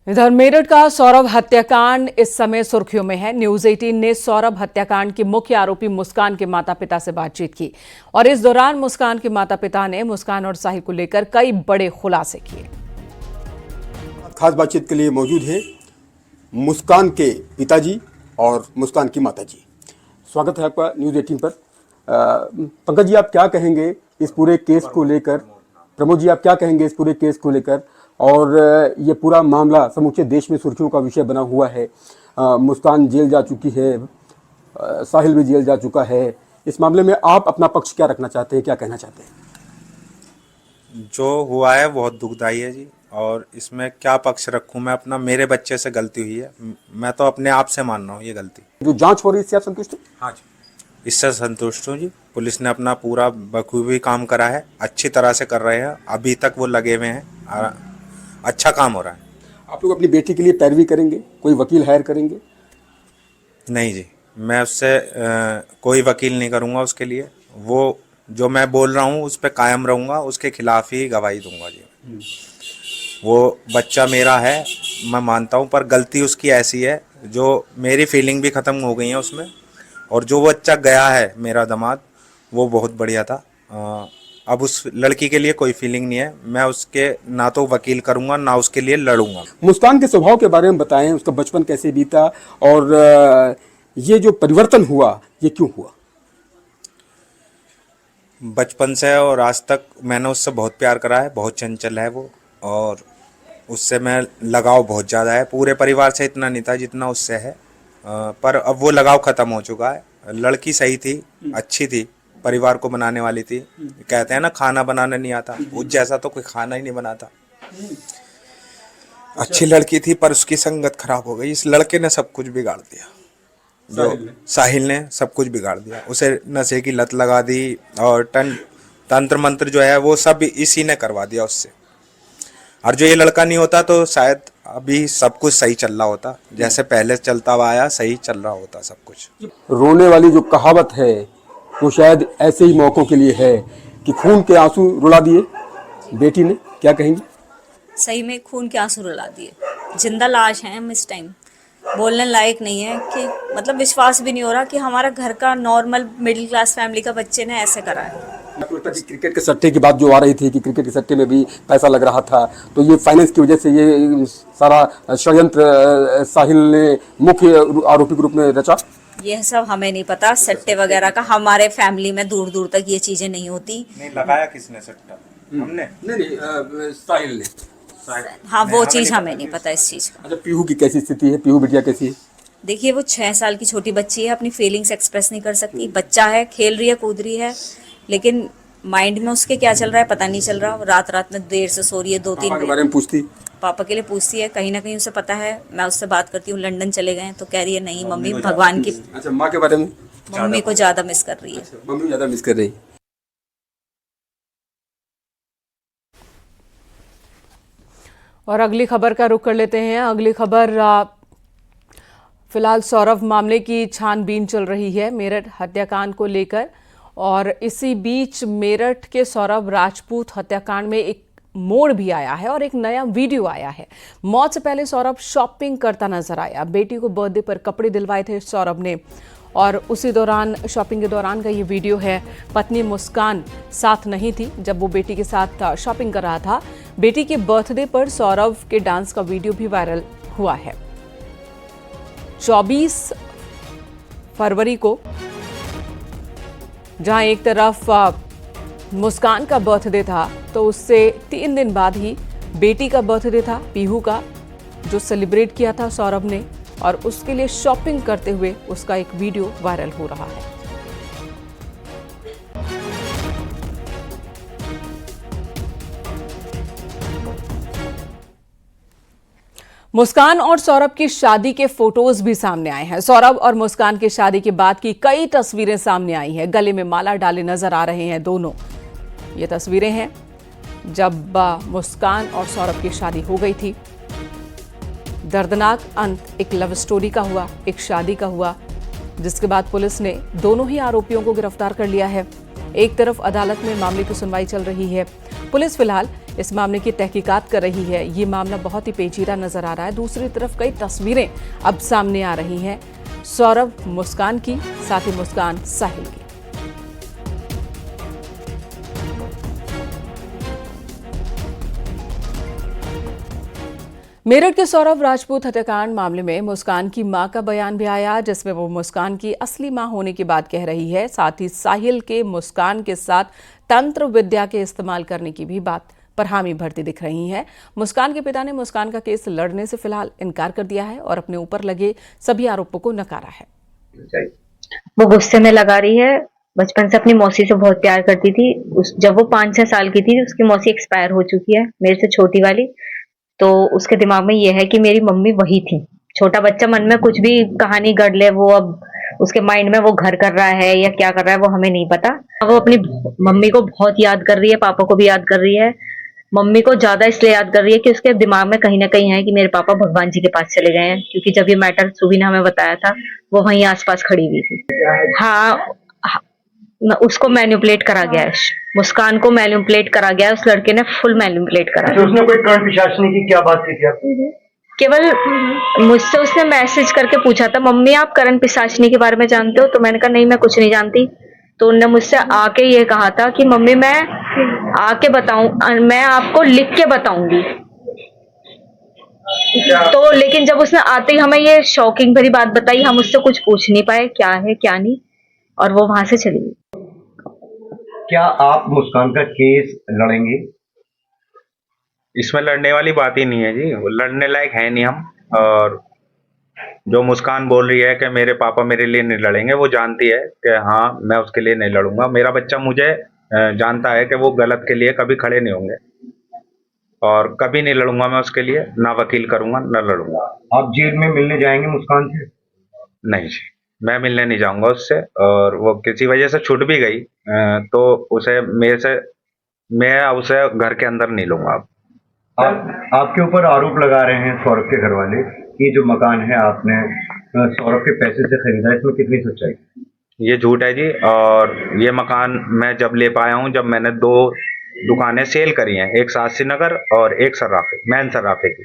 इधर मेरठ का सौरभ हत्याकांड इस समय सुर्खियों में है। न्यूज 18 ने सौरभ हत्याकांड की मुख्य आरोपी मुस्कान के माता पिता से बातचीत की और इस दौरान मुस्कान के माता पिता ने मुस्कान और साहिल को लेकर कई बड़े खुलासे किए। खास बातचीत के लिए मौजूद है मुस्कान के पिताजी और मुस्कान की माताजी। स्वागत है आपका न्यूज 18 पर। पंकज जी, आप क्या कहेंगे इस पूरे केस को लेकर? प्रमोद जी, आप क्या कहेंगे इस पूरे केस को लेकर? और ये पूरा मामला समूचे देश में सुर्खियों का विषय बना हुआ है। मुस्कान जेल जा चुकी है, साहिल भी जेल जा चुका है। इस मामले में आप अपना पक्ष क्या रखना चाहते हैं, क्या कहना चाहते हैं? जो हुआ है बहुत दुखदाई है जी, और इसमें क्या पक्ष रखूं मैं अपना? मेरे बच्चे से गलती हुई है, मैं तो अपने आप से मान रहा हूँ ये गलती। जो जांच हो रही है इससे आप संतुष्ट हैं? हाँ जी, इससे संतुष्ट हूँ जी। पुलिस ने अपना पूरा बखूबी काम करा है, अच्छी तरह से कर रहे हैं, अभी तक वो लगे हुए हैं, अच्छा काम हो रहा है। आप लोग अपनी बेटी के लिए पैरवी करेंगे, कोई वकील हायर करेंगे? नहीं जी, मैं उससे कोई वकील नहीं करूँगा उसके लिए। वो जो मैं बोल रहा हूँ उस पर कायम रहूँगा, उसके खिलाफ ही गवाही दूंगा जी। वो बच्चा मेरा है, मैं मानता हूँ, पर गलती उसकी ऐसी है जो मेरी फीलिंग भी ख़त्म हो गई है उसमें। और जो बच्चा गया है मेरा दामाद, वो बहुत बढ़िया था। अब उस लड़की के लिए कोई फीलिंग नहीं है। मैं उसके ना तो वकील करूँगा ना उसके लिए लड़ूंगा। मुस्कान के स्वभाव के बारे में बताएं, उसका बचपन कैसे बीता और ये जो परिवर्तन हुआ ये क्यों हुआ? बचपन से और आज तक मैंने उससे बहुत प्यार करा है, बहुत चंचल है वो, और उससे मैं लगाव बहुत ज़्यादा है। पूरे परिवार से इतना नहीं था जितना उससे है, पर अब वो लगाव ख़त्म हो चुका है। लड़की सही थी, अच्छी थी, परिवार को बनाने वाली थी। कहते हैं ना, खाना बनाना नहीं आता, उस जैसा तो कोई खाना ही नहीं बनाता। अच्छी लड़की थी, पर उसकी संगत खराब हो गई। इस लड़के ने सब कुछ बिगाड़ दिया, जो साहिल ने सब कुछ बिगाड़ दिया। उसे नशे की लत लगा दी और तंत्र मंत्र जो है वो सब इसी ने करवा दिया उससे। और जो ये लड़का नहीं होता तो शायद अभी सब कुछ सही चल रहा होता, जैसे पहले चलता हुआ आया, सही चल रहा होता सब कुछ। रोने वाली जो कहावत है वो शायद ऐसे ही मौकों के लिए है कि खून के आंसू रुला दिए बेटी ने। क्या कहेंगी? सही में खून के आंसू रुला दिए। जिंदा लाश हैं हम इस टाइम, बोलने लायक नहीं है कि मतलब विश्वास भी नहीं हो रहा कि हमारा घर का नॉर्मल मिडिल क्लास फैमिली का बच्चे ने ऐसे करा है। क्रिकेट के सट्टे की बात जो आ रही थी कि क्रिकेट के सट्टे में भी पैसा लग रहा था, तो ये फाइनेंस की वजह से ये सारा षड्यंत्र साहिल ने मुख्य आरोपी के रूप में रचा। यह सब हमें नहीं पता, सट्टे वगैरह का हमारे फैमिली में दूर दूर तक ये चीजें नहीं होती। नहीं लगाया किसने सट्टा? हमने नहीं, साहिल ने। हाँ, वो चीज हमें नहीं पता इस चीज का। अच्छा, पीहू की कैसी स्थिति है? पीहू बिटिया कैसी है? देखिए, वो 6 साल की छोटी बच्ची है, अपनी फीलिंग्स एक्सप्रेस नहीं कर सकती। बच्चा है, खेल रही है, कूद रही है, लेकिन माइंड में उसके क्या चल रहा है पता नहीं चल रहा। रात रात में देर से सो रही है, 2-3 पापा के बारे में पूछती, पापा के लिए पूछती है। कहीं ना कहीं उसे पता है, मैं उससे बात करती हूँ, लंदन चले गए, तो कह रही है नहीं मम्मी भगवान की। अच्छा, माँ के बारे में? मम्मी को ज्यादा मिस कर रही है। मम्मी ज्यादा मिस कर रही है। और अगली खबर का रुख कर लेते हैं। अगली खबर, फिलहाल सौरभ मामले की छानबीन चल रही है मेरठ हत्याकांड को लेकर, और इसी बीच मेरठ के सौरभ राजपूत हत्याकांड में एक मोड़ भी आया है और एक नया वीडियो आया है। मौत से पहले सौरभ शॉपिंग करता नजर आया। बेटी को बर्थडे पर कपड़े दिलवाए थे सौरभ ने, और उसी दौरान शॉपिंग के दौरान का ये वीडियो है। पत्नी मुस्कान साथ नहीं थी जब वो बेटी के साथ शॉपिंग कर रहा था। बेटी के बर्थडे पर सौरभ के डांस का वीडियो भी वायरल हुआ है। 24 फरवरी को जहां एक तरफ मुस्कान का बर्थडे था, तो उससे 3 दिन बाद ही बेटी का बर्थडे था, पीहू का, जो सेलिब्रेट किया था सौरभ ने, और उसके लिए शॉपिंग करते हुए उसका एक वीडियो वायरल हो रहा है। मुस्कान और सौरभ की शादी के फोटोज भी सामने आए हैं। सौरभ और मुस्कान की शादी के बाद की कई तस्वीरें सामने आई हैं। गले में माला डाले नजर आ रहे हैं दोनों। ये तस्वीरें हैं जब मुस्कान और सौरभ की शादी हो गई थी। दर्दनाक अंत एक लव स्टोरी का हुआ, एक शादी का हुआ, जिसके बाद पुलिस ने दोनों ही आरोपियों को गिरफ्तार कर लिया है। एक तरफ अदालत में मामले की सुनवाई चल रही है। पुलिस फिलहाल इस मामले की तहकीकात कर रही है। ये मामला बहुत ही पेचीदा नजर आ रहा है। दूसरी तरफ कई तस्वीरें अब सामने आ रही हैं सौरभ मुस्कान की, साथ ही मुस्कान साहिल की। मेरठ के सौरभ राजपूत हत्याकांड मामले में मुस्कान की मां का बयान भी आया, जिसमें वो मुस्कान की असली मां होने की बात कह रही है। साथ ही साहिल के मुस्कान के साथ तंत्र विद्या के इस्तेमाल करने की भी बात पर हामी भरती दिख रही है। मुस्कान के पिता ने मुस्कान का केस लड़ने से फिलहाल इनकार कर दिया है और अपने ऊपर लगे सभी आरोपों को नकारा है। वो गुस्से में लगा रही है। बचपन से अपनी मौसी से बहुत प्यार करती थी। जब वो 5-6 साल की थी उसकी मौसी एक्सपायर हो चुकी है, मेरे से छोटी वाली। तो उसके दिमाग में ये है कि मेरी मम्मी वही थी। छोटा बच्चा मन में कुछ भी कहानी गढ़ ले, वो अब उसके माइंड में वो घर कर रहा है या क्या कर रहा है वो हमें नहीं पता। वो अपनी मम्मी को बहुत याद कर रही है, पापा को भी याद कर रही है। मम्मी को ज्यादा इसलिए याद कर रही है कि उसके दिमाग में कहीं ना कहीं है कि मेरे पापा भगवान जी के पास चले गए हैं, क्योंकि जब ये मैटर सुबी ने हमें बताया था वो वहीं आसपास खड़ी हुई थी। हाँ, उसको मैनिपुलेट करा गया है, मुस्कान को मैनिपुलेट करा गया है। उस लड़के ने फुल मैनिपुलेट करा। तो उसने कोई कर्ण पिशाचनी की क्या बात की थी आपसे? केवल मुझसे उसने मैसेज करके पूछा था, मम्मी आप करण पिशाचनी के बारे में जानते हो? तो मैंने कहा नहीं, मैं कुछ नहीं जानती। तो उन्होंने मुझसे आके ये कहा था कि मम्मी मैं आके बताऊं, मैं आपको लिख के बताऊंगी। तो लेकिन जब उसने आते ही हमें ये शॉकिंग भरी बात बताई, हम उससे कुछ पूछ नहीं पाए क्या है क्या नहीं, और वो वहां से चली गई। क्या आप मुस्कान का केस लड़ेंगे? इसमें लड़ने वाली बात ही नहीं है जी, वो लड़ने लायक है नहीं हम। और जो मुस्कान बोल रही है कि मेरे पापा मेरे लिए नहीं लड़ेंगे, वो जानती है कि हाँ मैं उसके लिए नहीं लड़ूंगा। मेरा बच्चा मुझे जानता है कि वो गलत के लिए कभी खड़े नहीं होंगे और कभी नहीं लड़ूंगा मैं उसके लिए, ना वकील करूंगा ना लड़ूंगा। आप जेल में मिलने जाएंगे मुस्कान से? नहीं जी, मैं मिलने नहीं जाऊंगा उससे। और वो किसी वजह से छूट भी गई तो उसे मैं उसे घर के अंदर नहीं लूंगा। आपके ऊपर आरोप लगा रहे हैं सौरभ के घर वाले कि जो मकान है आपने सौरभ के पैसे से खरीदा, इसमें कितनी सच्चाई? ये झूठ है जी। और ये मकान मैं जब ले पाया हूँ जब मैंने 2 दुकानें सेल करी हैं, एक शास्त्री नगर और एक सर्राफे, मैन सर्राफे की।